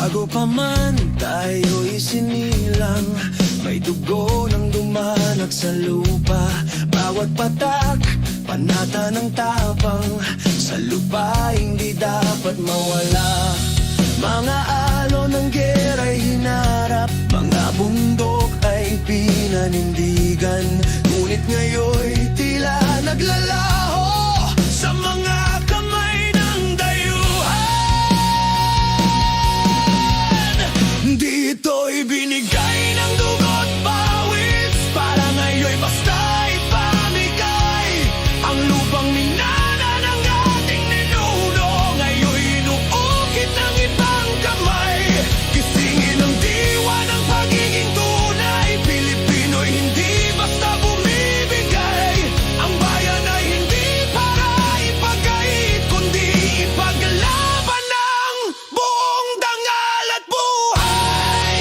Bago pa man tayo'y sinilang, may dugo nang dumanak sa lupa. Bawat patak, panata ng tapang, sa lupa hindi dapat mawala. Mga alon ng gera'y hinarap, mga bundok ay pinanindigan. Ngunit ngayon'y tila naglalaho sa mga kamay ng dayuhan. Dito'y binigay ng dugo't pawis, para ngayon'y basta ipamigay. Ang lupang minana ng ating ninuno, ngayon'y inuukit ng ibang kamay. Gisingin ang diwa ng pagiging tunay, Pilipino'y hindi basta bumibigay. Ang bayan ay hindi para ipagait, kundi ipaglalaban ng buong dangal at buhay.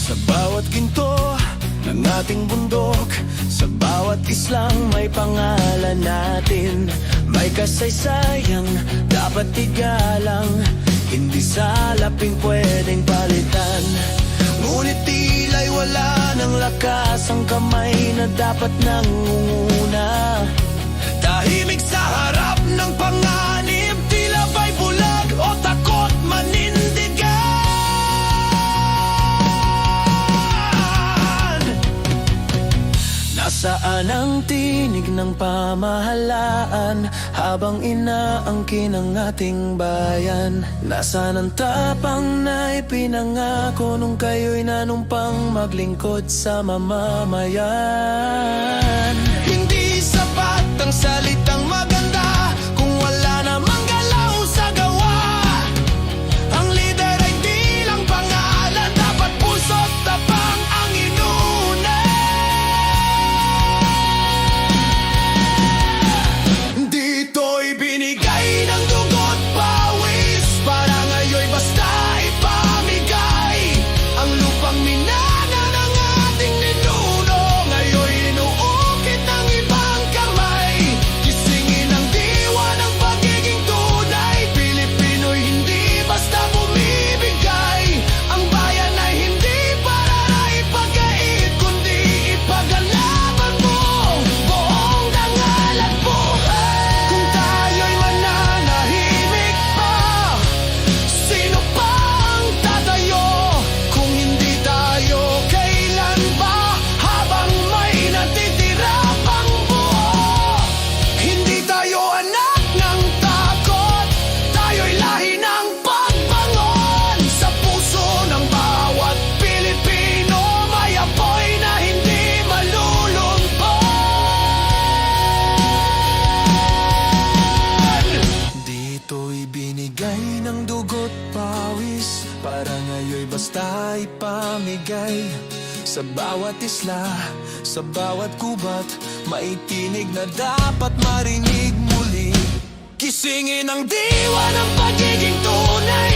Sa bawat ginto ng ating bundok, sa bawat islang may pangalan natin. May kasaysayang dapat igalang, hindi sa laping pwedeng palitan. Ngunit tila'y wala ng lakas ang kamay na dapat nangunguna. Tahimik sa harap ng panganib, tila ba'y bulag o takot manindigan. Nasaan ang tinig ng pamahalaan habang inaangkin ang ating bayan? Nasaan ang tapang na ipinangako nung kayo'y nanumpang maglingkod sa mamamayan? Hindi sapat ang salitang maganda kung wala namang galaw sa gawa. Ang lider ay di lang pangalan, dapat puso't tapang ang inuna. Dito'y binigay ng dugo't pawis, para ngayon'y basta ipamigay. Ang lupang minana ng ating ninuno, ngayon'y inuukit ng ibang kamay. Gisingin ang diwa ng pagiging tunay, Pilipino'y hindi basta bumibigay. Ang bayan ay hindi para ipagait, kundi ipaglalaban mo buong dangal at buhay. Kung tayo'y mananahimik pa, sino pa ang tatayo? Kung hindi tayo, kailan ba? Habang may natitira pang buo. Hindi tayo anak ng takot, tayo'y lahi ng pagbangon. Sa puso ng bawat Pilipino, may apoy na hindi malulumpon. Dito'y binigay ng dugo't pawis, para ngayon'y basta ipamigay. Sa bawat isla, sa bawat gubat, may tinig na dapat marinig muli. Gisingin ang diwa ng pagiging tunay,